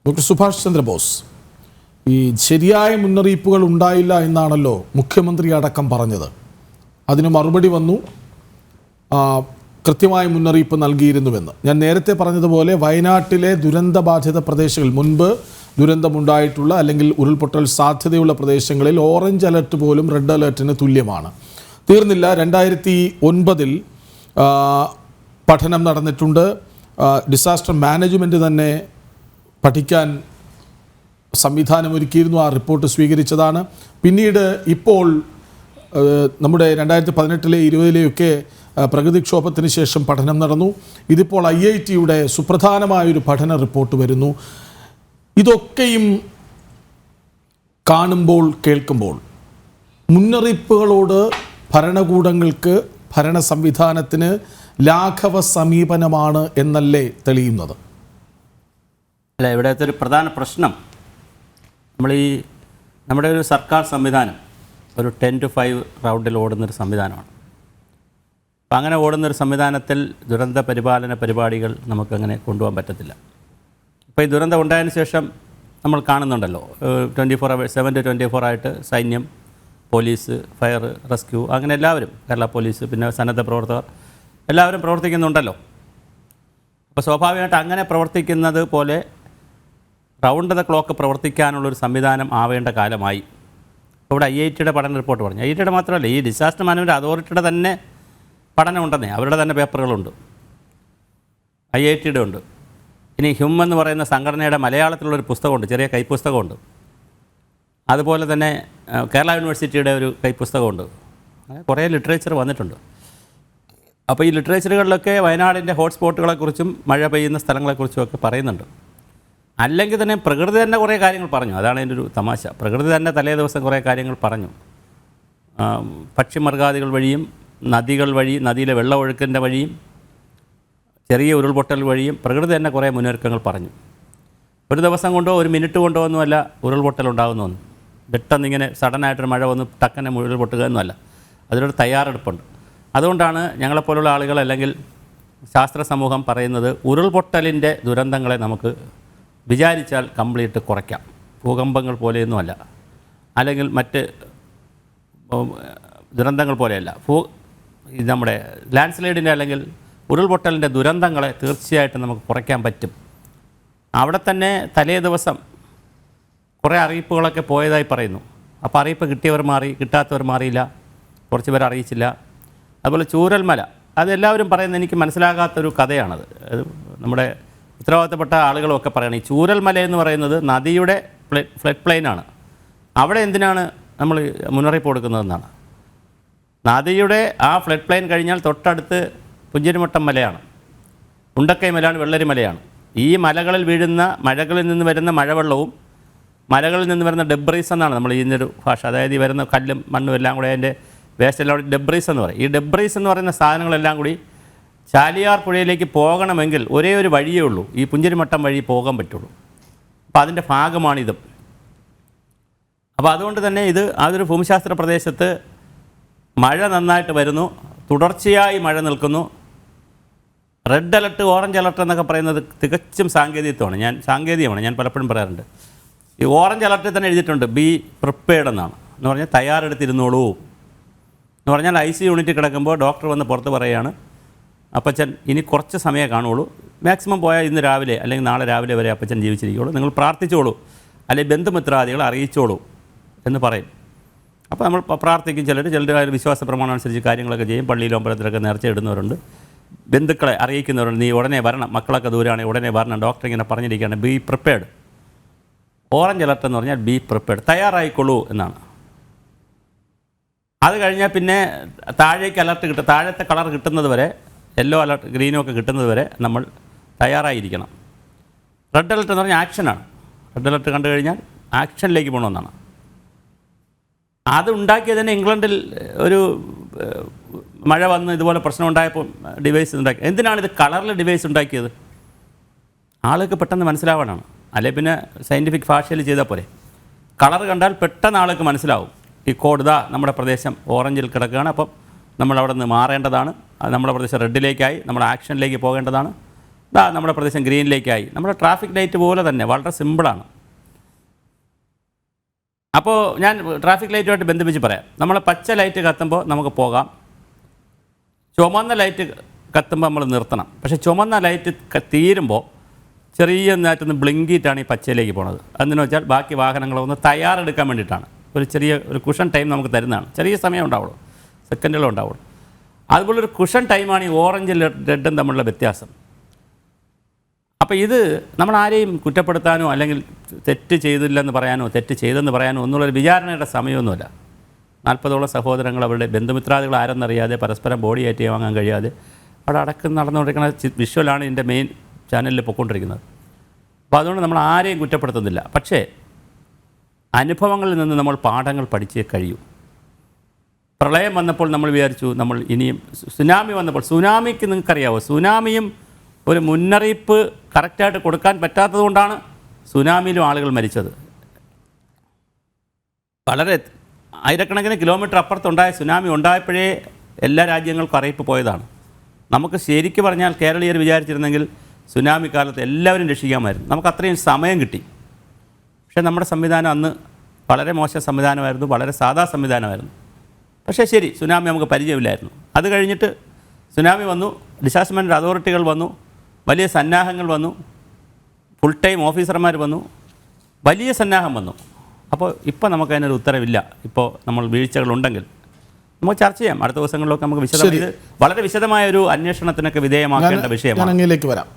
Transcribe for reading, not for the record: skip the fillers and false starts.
Doctor Subhash Chandrabose, ഈ ശരിയായ മുന്നറിയിപ്പുകൾ ഉണ്ടായില്ല എന്നാണല്ലോ മുഖ്യമന്ത്രി അടക്കം പറഞ്ഞത്. അതിന് മറുപടി വന്നു, കൃത്യമായ മുന്നറിയിപ്പ് നൽകിയിരുന്നുവെന്ന്. ഞാൻ നേരത്തെ പറഞ്ഞതുപോലെ വയനാട്ടിലെ ദുരന്തബാധിത പ്രദേശങ്ങൾ, മുൻപ് ദുരന്തമുണ്ടായിട്ടുള്ള അല്ലെങ്കിൽ ഉരുൾപൊട്ടൽ സാധ്യതയുള്ള പ്രദേശങ്ങളിൽ ഓറഞ്ച് അലർട്ട് പോലും റെഡ് അലർട്ടിന് തുല്യമാണ്. തീർന്നില്ല, 2009 പഠനം നടന്നിട്ടുണ്ട്. ഡിസാസ്റ്റർ മാനേജ്മെൻറ്റ് തന്നെ പഠിക്കാൻ സംവിധാനമൊരുക്കിയിരുന്നു, ആ റിപ്പോർട്ട് സ്വീകരിച്ചതാണ്. പിന്നീട് ഇപ്പോൾ നമ്മുടെ 2018 20 പ്രകൃതിക്ഷോഭത്തിന് ശേഷം പഠനം നടന്നു. ഇതിപ്പോൾ IIT-യുടെ സുപ്രധാനമായൊരു പഠന റിപ്പോർട്ട് വരുന്നു. ഇതൊക്കെയും കാണുമ്പോൾ കേൾക്കുമ്പോൾ മുന്നറിയിപ്പുകളോട് ഭരണകൂടങ്ങൾക്ക്, ഭരണ സംവിധാനത്തിന് ലാഘവ സമീപനമാണ് എന്നല്ലേ തെളിയുന്നത്? അല്ല, ഇവിടുത്തെ ഒരു പ്രധാന പ്രശ്നം നമ്മുടെ ഒരു സർക്കാർ സംവിധാനം ഒരു 10 to 5 റൗണ്ടിൽ ഓടുന്നൊരു സംവിധാനമാണ്. അപ്പം അങ്ങനെ ഓടുന്നൊരു സംവിധാനത്തിൽ ദുരന്ത പരിപാലന പരിപാടികൾ നമുക്കങ്ങനെ കൊണ്ടുപോകാൻ പറ്റത്തില്ല. ഇപ്പോൾ ഈ ദുരന്തം ഉണ്ടായതിന് ശേഷം നമ്മൾ കാണുന്നുണ്ടല്ലോ, 7 to 24 ആയിട്ട് സൈന്യം, പോലീസ്, ഫയർ, റെസ്ക്യൂ, അങ്ങനെ എല്ലാവരും, കേരള പോലീസ്, പിന്നെ സന്നദ്ധ പ്രവർത്തകർ എല്ലാവരും പ്രവർത്തിക്കുന്നുണ്ടല്ലോ. അപ്പോൾ സ്വാഭാവികമായിട്ട് അങ്ങനെ പ്രവർത്തിക്കുന്നത് പോലെ റൗണ്ട് ദ ക്ലോക്ക് പ്രവർത്തിക്കാനുള്ളൊരു സംവിധാനം ആവേണ്ട കാലമായി. ഇവിടെ IIT-യുടെ പഠന റിപ്പോർട്ട് പറഞ്ഞു. IIT-യുടെ മാത്രമല്ല, ഈ ഡിസാസ്റ്റർ മാനേജ്മെൻറ്റ് അതോറിറ്റിയുടെ തന്നെ പഠനമുണ്ടെന്നേ, അവരുടെ തന്നെ പേപ്പറുകളുണ്ട്, IIT-യുടെ ഉണ്ട്. ഇനി ഹ്യൂം എന്ന് പറയുന്ന സംഘടനയുടെ മലയാളത്തിലുള്ളൊരു പുസ്തകമുണ്ട്, ചെറിയ കൈപ്പുസ്തകമുണ്ട്. അതുപോലെ തന്നെ കേരള യൂണിവേഴ്സിറ്റിയുടെ ഒരു കൈപ്പുസ്തകമുണ്ട്. കുറേ ലിറ്ററേച്ചർ വന്നിട്ടുണ്ട്. അപ്പോൾ ഈ ലിറ്ററേച്ചറുകളിലൊക്കെ വയനാടിൻ്റെ ഹോട്ട്സ്പോട്ടുകളെക്കുറിച്ചും മഴ പെയ്യുന്ന സ്ഥലങ്ങളെക്കുറിച്ചും ഒക്കെ പറയുന്നുണ്ട്. അല്ലെങ്കിൽ തന്നെ പ്രകൃതി തന്നെ കുറേ കാര്യങ്ങൾ പറഞ്ഞു. അതാണ് അതിൻ്റെ ഒരു തമാശ. പ്രകൃതി തന്നെ തലേ ദിവസം കുറേ കാര്യങ്ങൾ പറഞ്ഞു. പക്ഷിമൃഗാദികൾ വഴിയും നദികൾ വഴി, നദിയിലെ വെള്ളമൊഴുക്കിൻ്റെ വഴിയും ചെറിയ ഉരുൾപൊട്ടൽ വഴിയും പ്രകൃതി തന്നെ കുറേ മുന്നൊരുക്കങ്ങൾ പറഞ്ഞു. ഒരു ദിവസം കൊണ്ടോ ഒരു മിനിറ്റ് കൊണ്ടോ ഒന്നുമല്ല ഉരുൾപൊട്ടൽ ഉണ്ടാകുന്നൊന്നും. പെട്ടെന്നിങ്ങനെ സഡനായിട്ടൊരു മഴ വന്ന് ടക്കനെ ഉരുൾപൊട്ടുക എന്നല്ല, അതിലൊരു തയ്യാറെടുപ്പുണ്ട്. അതുകൊണ്ടാണ് ഞങ്ങളെപ്പോലുള്ള ആളുകൾ അല്ലെങ്കിൽ ശാസ്ത്ര സമൂഹം പറയുന്നത് ഉരുൾപൊട്ടലിൻ്റെ ദുരന്തങ്ങളെ നമുക്ക് വിചാരിച്ചാൽ കംപ്ലീറ്റ് കുറയ്ക്കാം. ഭൂകമ്പങ്ങൾ പോലെയൊന്നുമല്ല, അല്ലെങ്കിൽ മറ്റ് ദുരന്തങ്ങൾ പോലെയല്ല. നമ്മുടെ ലാൻഡ് സ്ലൈഡിൻ്റെ അല്ലെങ്കിൽ ഉരുൾപൊട്ടലിൻ്റെ ദുരന്തങ്ങളെ തീർച്ചയായിട്ടും നമുക്ക് കുറയ്ക്കാൻ പറ്റും. അവിടെ തന്നെ തലേ ദിവസം കുറേ അറിയിപ്പുകളൊക്കെ പോയതായി പറയുന്നു. അപ്പോൾ അറിയിപ്പ് കിട്ടിയവർ മാറി, കിട്ടാത്തവർ മാറിയില്ല, കുറച്ച് പേർ അറിയിച്ചില്ല. അതുപോലെ ചൂരൽമല, അതെല്ലാവരും പറയുന്നത് എനിക്ക് മനസ്സിലാകാത്തൊരു കഥയാണത്. നമ്മുടെ ഉത്തരവാദിത്തപ്പെട്ട ആളുകളൊക്കെ പറയണം, ഈ ചൂരൽമല എന്ന് പറയുന്നത് നദിയുടെ ഫ്ലഡ് പ്ലെയിനാണ്. അവിടെ എന്തിനാണ് നമ്മൾ മുന്നറിയിപ്പ് കൊടുക്കുന്നതെന്നാണ്. നദിയുടെ ആ ഫ്ലഡ് പ്ലെയിൻ കഴിഞ്ഞാൽ തൊട്ടടുത്ത് പുഞ്ചിരിമട്ടം മലയാണ്, ഉണ്ടക്കൈ മലയാണ്, വെള്ളരി മലയാണ്. ഈ മലകളിൽ വീഴുന്ന മഴകളിൽ നിന്ന് വരുന്ന മഴവെള്ളവും മലകളിൽ നിന്ന് വരുന്ന ഡെബ്രീസ് എന്നാണ് നമ്മൾ ഇതിൻ്റെ ഭാഷ. അതായത് ഈ വരുന്ന കല്ലും മണ്ണും എല്ലാം കൂടി അതിൻ്റെ വേസ്റ്റ് എല്ലാം കൂടി ഡെബ്രീസ് എന്ന് പറയും. ഈ ഡെബ്രീസ് എന്ന് പറയുന്ന സാധനങ്ങളെല്ലാം കൂടി ചാലിയാർ പുഴയിലേക്ക് പോകണമെങ്കിൽ ഒരേ ഒരു വഴിയേ ഉള്ളൂ, ഈ പുഞ്ചിരിമട്ടം വഴി പോകാൻ പറ്റുള്ളൂ. അപ്പോൾ അതിൻ്റെ ഭാഗമാണിതും. അപ്പോൾ അതുകൊണ്ട് തന്നെ അതൊരു ഭൂമിശാസ്ത്ര പ്രദേശത്ത് മഴ നന്നായിട്ട് വരുന്നു, തുടർച്ചയായി മഴ നിൽക്കുന്നു. റെഡ് അലർട്ട്, ഓറഞ്ച് അലർട്ട് എന്നൊക്കെ പറയുന്നത് തികച്ചും സാങ്കേതികമാണ്. ഞാൻ പലപ്പോഴും പറയാറുണ്ട്. ഈ ഓറഞ്ച് അലർട്ടിൽ തന്നെ എഴുതിയിട്ടുണ്ട് ബി പ്രിപ്പയർഡ് എന്നാണ്. എന്ന് പറഞ്ഞാൽ തയ്യാറെടുത്തിരുന്നോളൂ എന്ന് പറഞ്ഞാൽ ICU യൂണിറ്റിൽ കിടക്കുമ്പോൾ ഡോക്ടർ വന്ന് പുറത്ത് പറയുകയാണ്, അപ്പച്ചൻ ഇനി കുറച്ച് സമയമേ കാണുള്ളൂ, മാക്സിമം പോയാൽ ഇന്ന് രാവിലെ അല്ലെങ്കിൽ നാളെ രാവിലെ വരെ അപ്പച്ചൻ ജീവിച്ചിരിക്കുള്ളൂ, നിങ്ങൾ പ്രാർത്ഥിച്ചോളൂ അല്ലെങ്കിൽ ബന്ധുമിത്രാദികളെ അറിയിച്ചോളൂ എന്ന് പറയും. അപ്പോൾ നമ്മൾ പ്രാർത്ഥിക്കും. ചിലർ വിശ്വാസ പ്രമാണം അനുസരിച്ച് കാര്യങ്ങളൊക്കെ ചെയ്യും. പള്ളിയിലും അമ്പലത്തിലൊക്കെ നേർച്ച ഇടുന്നവരുണ്ട്, ബന്ധുക്കളെ അറിയിക്കുന്നവരുണ്ട്, നീ ഉടനെ വരണം, മക്കളൊക്കെ ദൂരമാണെങ്കിൽ ഉടനെ വരണം, ഡോക്ടർ ഇങ്ങനെ പറഞ്ഞിരിക്കുകയാണ്. Be prepared. ഓറഞ്ച് അലർട്ട് എന്ന് പറഞ്ഞാൽ ബി പ്രിപ്പയർഡ്, തയ്യാറായിക്കൊള്ളൂ എന്നാണ്. അത് കഴിഞ്ഞാൽ പിന്നെ താഴേക്ക് അലർട്ട് കിട്ടും, താഴത്തെ കളർ കിട്ടുന്നത് വരെ, യെല്ലോ അലർട്ട് ഗ്രീനും ഒക്കെ കിട്ടുന്നത് വരെ നമ്മൾ തയ്യാറായിരിക്കണം. റെഡ് അലർട്ട് എന്ന് പറഞ്ഞാൽ ആക്ഷനാണ്. റെഡ് അലർട്ട് കണ്ടു കഴിഞ്ഞാൽ ആക്ഷനിലേക്ക് പോകണമെന്നാണ്. അത് ഉണ്ടാക്കിയത് തന്നെ ഇംഗ്ലണ്ടിൽ ഒരു മഴ വന്ന് ഇതുപോലെ പ്രശ്നം ഉണ്ടായപ്പോൾ ഡിവൈസ് ഉണ്ടാക്കി. എന്തിനാണിത് കളറിൽ ഡിവൈസ് ഉണ്ടാക്കിയത്? ആൾക്ക് പെട്ടെന്ന് മനസ്സിലാവാനാണ്. അല്ലെങ്കിൽ പിന്നെ സയൻറ്റിഫിക് ഭാഷയിൽ ചെയ്താൽ പോലെ. കളർ കണ്ടാൽ പെട്ടെന്ന് ആൾക്ക് മനസ്സിലാവും. ഈ കോഡ് നമ്മുടെ പ്രദേശം ഓറഞ്ചിൽ കിടക്കുകയാണ്, അപ്പം നമ്മൾ അവിടെ നിന്ന് മാറേണ്ടതാണ്, നമ്മുടെ പ്രദേശം റെഡിലേക്കായി, നമ്മൾ ആക്ഷനിലേക്ക് പോകേണ്ടതാണ്. നമ്മുടെ പ്രദേശം ഗ്രീനിലേക്കായി. നമ്മുടെ ട്രാഫിക് ലൈറ്റ് പോലെ തന്നെ വളരെ സിമ്പിളാണ്. അപ്പോൾ ഞാൻ ട്രാഫിക് ലൈറ്റുമായിട്ട് ബന്ധിപ്പിച്ച് പറയാം. നമ്മൾ പച്ച ലൈറ്റ് കത്തുമ്പോൾ നമുക്ക് പോകാം, ചുമന്ന ലൈറ്റ് കത്തുമ്പോൾ നമ്മൾ നിർത്തണം. പക്ഷേ ചുമന്ന ലൈറ്റ് തീരുമ്പോൾ ചെറിയ നേരത്തൊന്ന് ബ്ലിങ്കിയിട്ടാണ് ഈ പച്ചയിലേക്ക് പോണത്. അതെന്ന് വെച്ചാൽ ബാക്കി വാഹനങ്ങളൊന്ന് തയ്യാറെടുക്കാൻ വേണ്ടിയിട്ടാണ്. ഒരു കുഷൻ ടൈം നമുക്ക് തരുന്നതാണ്. ചെറിയ സമയം ഉണ്ടാവുള്ളൂ, സെക്കൻഡുകളും ഉണ്ടാവുള്ളൂ. അതുപോലൊരു കുഷൻ ടൈമാണ് ഈ ഓറഞ്ചും റെഡും തമ്മിലുള്ള വ്യത്യാസം. അപ്പോൾ ഇത് നമ്മൾ ആരെയും കുറ്റപ്പെടുത്താനോ അല്ലെങ്കിൽ തെറ്റ് ചെയ്തില്ലെന്ന് പറയാനോ തെറ്റ് ചെയ്തെന്ന് പറയാനോ ഒന്നുള്ളൊരു വിചാരണയുടെ സമയമൊന്നുമില്ല. 40ഓളം സഹോദരങ്ങൾ അവരുടെ ബന്ധുമിത്രാദികൾ ആരെന്നറിയാതെ പരസ്പരം ബോഡി ആയിട്ട് വാങ്ങാൻ കഴിയാതെ അവിടെ അടക്കം നടന്നുകൊണ്ടിരിക്കുന്ന വിഷ്വലാണ് ഇതിൻ്റെ മെയിൻ ചാനലിൽ പൊയ്ക്കൊണ്ടിരിക്കുന്നത്. അപ്പോൾ അതുകൊണ്ട് നമ്മൾ ആരെയും കുറ്റപ്പെടുത്തുന്നില്ല. പക്ഷേ അനുഭവങ്ങളിൽ നിന്ന് നമ്മൾ പാഠങ്ങൾ പഠിച്ചേ കഴിയൂ. പ്രളയം വന്നപ്പോൾ നമ്മൾ വിചാരിച്ചു നമ്മൾ ഇനിയും, സുനാമി വന്നപ്പോൾ, സുനാമിക്ക് നിങ്ങൾക്കറിയാവോ, സുനാമിയും ഒരു മുന്നറിയിപ്പ് കറക്റ്റായിട്ട് കൊടുക്കാൻ പറ്റാത്തതുകൊണ്ടാണ് സുനാമിയിലും ആളുകൾ മരിച്ചത്. വളരെ ആയിരക്കണക്കിന് കിലോമീറ്റർ അപ്പുറത്തുണ്ടായ സുനാമി ഉണ്ടായപ്പോഴേ എല്ലാ രാജ്യങ്ങൾക്കും അറിയിപ്പ് പോയതാണ്. നമുക്ക് ശരിക്കും പറഞ്ഞാൽ കേരളീയർ വിചാരിച്ചിരുന്നെങ്കിൽ സുനാമി കാലത്ത് എല്ലാവരും രക്ഷിക്കാമായിരുന്നു. നമുക്ക് അത്രയും സമയം കിട്ടി. പക്ഷേ നമ്മുടെ സംവിധാനം അന്ന് വളരെ മോശം സംവിധാനമായിരുന്നു, വളരെ സാധാ സംവിധാനമായിരുന്നു. പക്ഷേ ശരി, സുനാമി നമുക്ക് പരിചയമില്ലായിരുന്നു. അത് കഴിഞ്ഞിട്ട് സുനാമി വന്നു, ഡിസാസ്റ്റർ മാനേജ്മെൻറ്റ് അതോറിറ്റികൾ വന്നു, വലിയ സന്നാഹങ്ങൾ വന്നു, ഫുൾ ടൈം ഓഫീസർമാർ വന്നു, വലിയ സന്നാഹം വന്നു. അപ്പോൾ ഇപ്പോൾ നമുക്കതിനൊരു ഉത്തരവില്ല. ഇപ്പോൾ നമ്മൾ വീഴ്ചകളുണ്ടെങ്കിൽ നമുക്ക് ചർച്ച ചെയ്യാം. അടുത്ത ദിവസങ്ങളിലൊക്കെ നമുക്ക് വളരെ വിശദമായ ഒരു അന്വേഷണത്തിനൊക്കെ വിധേയമാക്കേണ്ട വിഷയമാണ്. ഞാൻ അങ്ങയിലേക്ക് വരാം.